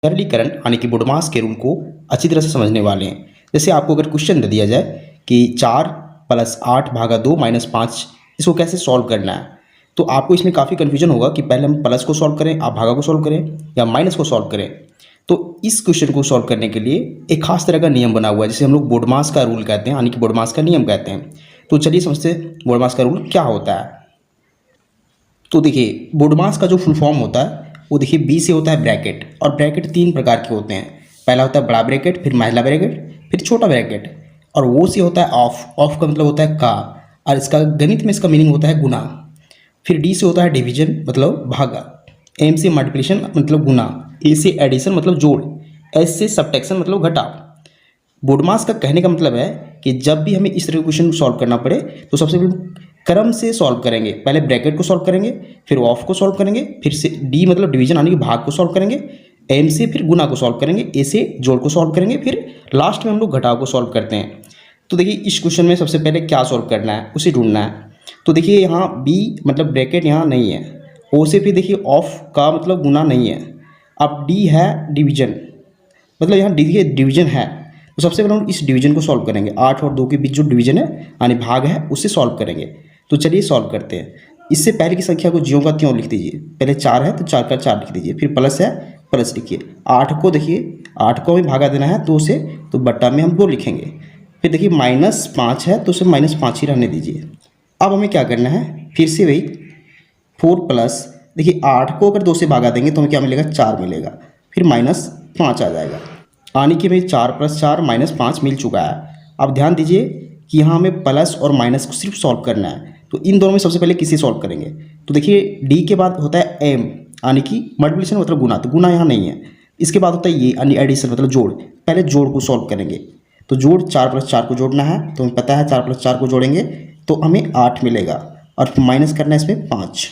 सरलीकरण यानी कि बुडमास के रूल को अच्छी तरह से समझने वाले हैं। जैसे आपको अगर क्वेश्चन दे दिया जाए कि 4 + 8 भागा 2 - 5 इसको कैसे सॉल्व करना है, तो आपको इसमें काफ़ी कन्फ्यूजन होगा कि पहले हम प्लस को सॉल्व करें, आप भागा को सॉल्व करें या माइनस को सॉल्व करें। तो इस क्वेश्चन को सॉल्व करने के लिए एक खास तरह का नियम बना हुआ है जिसे हम लोग बुडमास का रूल कहते हैं, यानी कि बुडमास का नियम कहते हैं। तो चलिए समझते हैं बुडमास का रूल क्या होता है। तो देखिए बुडमास का जो फुल फॉर्म होता है वो देखिए बी से होता है ब्रैकेट, और ब्रैकेट 3 प्रकार के होते हैं। पहला होता है बड़ा ब्रैकेट, फिर महिला ब्रैकेट, फिर छोटा ब्रैकेट। और वो से होता है ऑफ, ऑफ का मतलब होता है का, और इसका गणित में इसका मीनिंग होता है गुना। फिर डी से होता है डिवीजन मतलब भागा, एम से मल्टीप्लिकेशन मतलब गुना, ए से एडिशन मतलब जोड़, एस से सब्ट्रैक्शन मतलब घटाव। बुडमास का कहने का मतलब है कि जब भी हमें इस तरह के क्वेश्चन सॉल्व करना पड़े तो सबसे पहले क्रम से सॉल्व करेंगे। पहले ब्रैकेट को सॉल्व करेंगे, फिर ऑफ को सॉल्व करेंगे, फिर से डी मतलब डिवीजन यानी कि भाग को सॉल्व करेंगे, एम से फिर गुना को सॉल्व करेंगे, ए से जोड़ को सॉल्व करेंगे, फिर लास्ट में हम लोग घटाव को सॉल्व करते हैं। तो देखिए इस क्वेश्चन में सबसे पहले क्या सॉल्व करना है उसे ढूंढना है। तो देखिए यहाँ बी मतलब ब्रैकेट यहाँ नहीं है, ओ से फिर देखिए ऑफ का मतलब गुना नहीं है, अब डी है डिवीजन मतलब यहाँ डी डिवीजन है। तो सबसे पहले हम इस डिवीजन को सॉल्व करेंगे, 8 और 2 के बीच जो डिवीजन है यानी भाग है उससे सॉल्व करेंगे। तो चलिए सॉल्व करते हैं। इससे पहले की संख्या को ज्यों का त्यों लिख दीजिए। पहले 4 है तो 4 का 4 लिख दीजिए, फिर प्लस है प्लस लिखिए। 8 को देखिए 8 को हमें भागा देना है 2 से, तो बट्टा में हम 2 लिखेंगे। फिर देखिए -5 है तो उसे -5 ही रहने दीजिए। अब हमें क्या करना है, फिर से वही 4 प्लस, देखिए 8 को अगर 2 से भागा देंगे तो हमें क्या मिलेगा, 4 मिलेगा, फिर -5 आ जाएगा, यानी कि भाई 4 + 4 -5 मिल चुका है। अब ध्यान दीजिए कि यहाँ हमें प्लस और माइनस को सिर्फ सॉल्व करना है। तो इन दोनों में सबसे पहले किसे सॉल्व करेंगे। तो देखिए डी के बाद होता है एम यानी कि मल्टीप्लिकेशन मतलब गुना, तो गुना यहाँ नहीं है। इसके बाद होता है ये यानी एडिशन मतलब जोड़, पहले जोड़ को सॉल्व करेंगे। तो जोड़ 4 + 4 को जोड़ना है, तो हमें पता है 4 + 4 को जोड़ेंगे तो हमें 8 मिलेगा, और फिर माइनस करना है इसमें 5।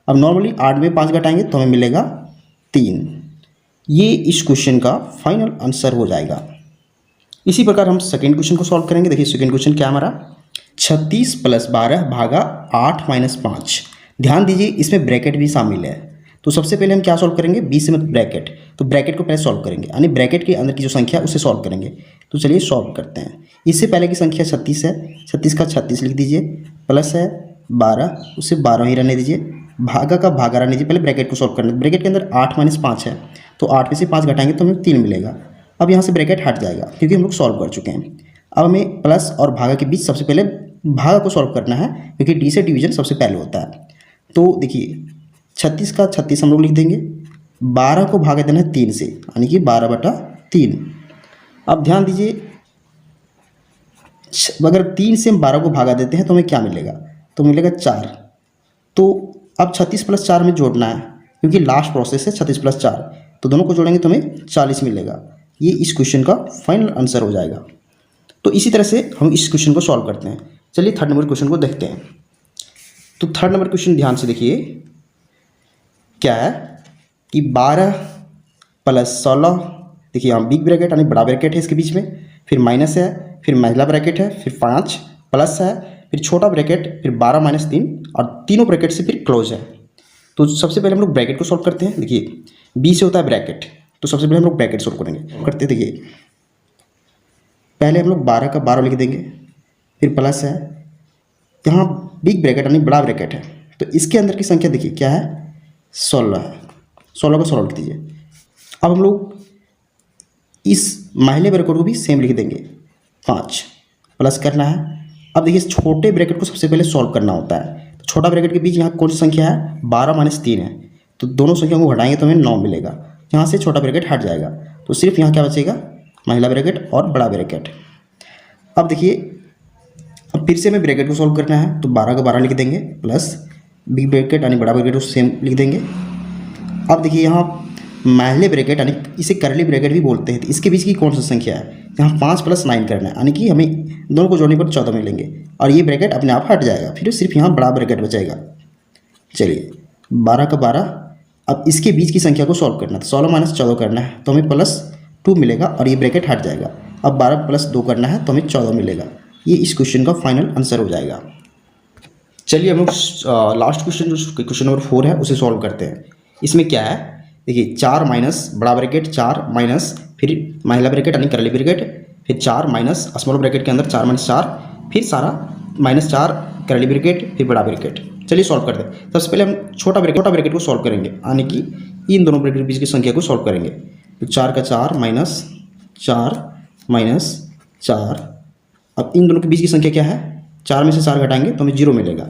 अब नॉर्मली 8 में 5 घटाएंगे तो हमें मिलेगा 3। ये इस क्वेश्चन का फाइनल आंसर हो जाएगा। इसी प्रकार हम सेकेंड क्वेश्चन को सॉल्व करेंगे। देखिए सेकेंड क्वेश्चन क्या हमारा, 36 + 12 भागा 8 - 5। ध्यान दीजिए इसमें ब्रैकेट भी शामिल है। तो सबसे पहले हम क्या सॉल्व करेंगे, बी से मतलब ब्रैकेट, तो ब्रैकेट को पहले सॉल्व करेंगे यानी ब्रैकेट के अंदर की जो संख्या है उसे सॉल्व करेंगे। तो चलिए सॉल्व करते हैं। इससे पहले की संख्या 36 है, 36 का 36 लिख दीजिए, प्लस है 12 उसे 12 ही रहने दीजिए, भागा का भागा रहने दीजिए। पहले ब्रैकेट को सॉल्व करना है, ब्रैकेट के अंदर 8 - 5 है, तो 8 में से 5 घटाएंगे तो हमें 3 मिलेगा। अब यहाँ से ब्रैकेट हट जाएगा क्योंकि हम लोग सॉल्व कर चुके हैं। अब हमें प्लस और भागा के बीच सबसे पहले भागा को सॉल्व करना है क्योंकि डी से डिवीजन सबसे पहले होता है। तो देखिए 36 का 36 हम लोग लिख देंगे, 12 को भागा देना है 3 से यानी कि 12/3। अब ध्यान दीजिए अगर 3 से हम 12 को भागा देते हैं तो हमें क्या मिलेगा, तो मिलेगा 4। तो अब 36 + 4 में जोड़ना है क्योंकि लास्ट प्रोसेस है 36 + 4, तो दोनों को जोड़ेंगे तो हमें 40 मिलेगा। ये इस क्वेश्चन का फाइनल आंसर हो जाएगा। तो इसी तरह से हम इस क्वेश्चन को सॉल्व करते हैं। चलिए थर्ड नंबर क्वेश्चन को देखते हैं। तो थर्ड नंबर क्वेश्चन ध्यान से देखिए क्या है कि 12 + 16, देखिए यहाँ बिग ब्रैकेट यानी बड़ा ब्रैकेट है इसके बीच में, फिर माइनस है, फिर महिला ब्रैकेट है, फिर 5 प्लस है, फिर छोटा ब्रैकेट, फिर 12 - 3 और तीनों ब्रैकेट से फिर क्लोज है। तो सबसे पहले हम लोग ब्रैकेट को सॉल्व करते हैं। देखिए बी से होता है ब्रैकेट, तो सबसे पहले हम लोग ब्रैकेट सॉल्व करेंगे करते हैं। देखिए पहले हम लोग 12 का 12 लिख देंगे, फिर प्लस है, यहाँ बिग ब्रैकेट यानी बड़ा ब्रैकेट है, तो इसके अंदर की संख्या देखिए क्या है, 16 है, 16 को 16 लिख दीजिए। अब हम लोग इस महिला ब्रैकेट को भी सेम लिख देंगे, 5 प्लस करना है। अब देखिए छोटे ब्रैकेट को सबसे पहले सॉल्व करना होता है। तो छोटा ब्रैकेट के बीच यहाँ कौन सी संख्या है, 12 - 3 है, तो दोनों संख्या को घटाएंगे तो हमें 9 मिलेगा। यहाँ से छोटा ब्रैकेट हट जाएगा तो सिर्फ यहाँ क्या बचेगा, महिला ब्रैकेट और बड़ा ब्रैकेट। अब देखिए अब फिर से हमें ब्रैकेट को सॉल्व करना है, तो 12 का 12 लिख देंगे, प्लस बिग ब्रैकेट यानी बड़ा ब्रैकेट को सेम लिख देंगे। अब देखिए यहाँ महिला ब्रैकेट यानी इसे करली ब्रैकेट भी बोलते हैं, तो इसके बीच की कौन सी संख्या है, यहाँ 5 + 9 करना है यानी कि हमें दोनों को जोड़ने पर 14 मिलेंगे, और ये ब्रैकेट अपने आप हट जाएगा, फिर सिर्फ यहाँ बड़ा ब्रैकेट बचेगा। चलिए 12 का 12, अब इसके बीच की संख्या को सॉल्व करना है, तो 16 - 14 करना है तो हमें +2 मिलेगा, और ये ब्रैकेट हट जाएगा। अब 12 + 2 करना है तो हमें 14 मिलेगा। ये इस क्वेश्चन का फाइनल आंसर हो जाएगा। चलिए हम लोग लास्ट क्वेश्चन जो क्वेश्चन नंबर 4 है उसे सॉल्व करते हैं। इसमें क्या है देखिए 4 माइनस बड़ा ब्रैकेट 4 माइनस फिर महिला ब्रैकेट यानी करली ब्रैकेट, फिर 4 माइनस स्मॉल ब्रैकेट के अंदर 4 माइनस 4, फिर सारा -4 करली ब्रैकेट फिर बड़ा ब्रैकेट। चलिए सॉल्व करते हैं। सबसे पहले हम छोटा ब्रैकेट को सॉल्व करेंगे, यानी कि इन दोनों ब्रैकेट के बीच की संख्या को सॉल्व करेंगे। तो 4 का 4 माइनस 4। अब इन दोनों के बीच की संख्या क्या है, 4 में से 4 घटाएंगे तो हमें 0 मिलेगा।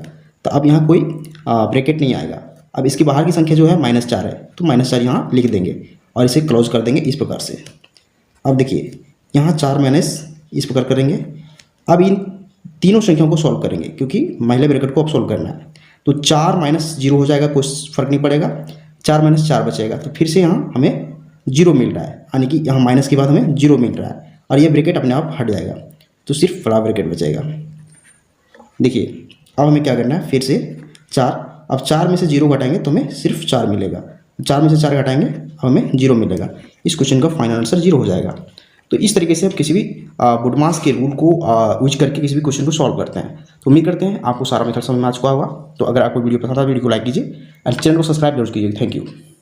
तो अब यहाँ कोई ब्रैकेट नहीं आएगा। अब इसके बाहर की संख्या जो है -4 है, तो -4 यहाँ लिख देंगे और इसे क्लोज कर देंगे इस प्रकार से। अब देखिए यहाँ 4 माइनस इस प्रकार करेंगे। अब इन तीनों संख्याओं को सॉल्व करेंगे, क्योंकि महिला ब्रैकेट को अब सॉल्व करना है। तो 4 माइनस 0 हो जाएगा, कोई फर्क नहीं पड़ेगा। 4 माइनस 4 बचेगा, तो फिर से यहाँ हमें 0 मिल रहा है, यानी कि यहाँ माइनस के बाद हमें 0 मिल रहा है और ये ब्रैकेट अपने आप हट जाएगा, तो सिर्फ बड़ा ब्रैकेट बचेगा। देखिए अब हमें क्या करना है, फिर से 4, अब 4 में से 0 घटाएंगे तो हमें सिर्फ 4 मिलेगा। 4 में से 4 घटाएंगे हमें 0 मिलेगा। इस क्वेश्चन का फाइनल आंसर 0 हो जाएगा। तो इस तरीके से हम किसी भी बुडमास के रूल को यूज करके किसी भी क्वेश्चन को सॉल्व करते हैं। तो उम्मीद करते हैं आपको सारा मेथड समझ में आ चुका होगा। तो अगर आपको वीडियो पसंद आता है वीडियो को लाइक कीजिए और चैनल को सब्सक्राइब जरूर कीजिए। Thank you.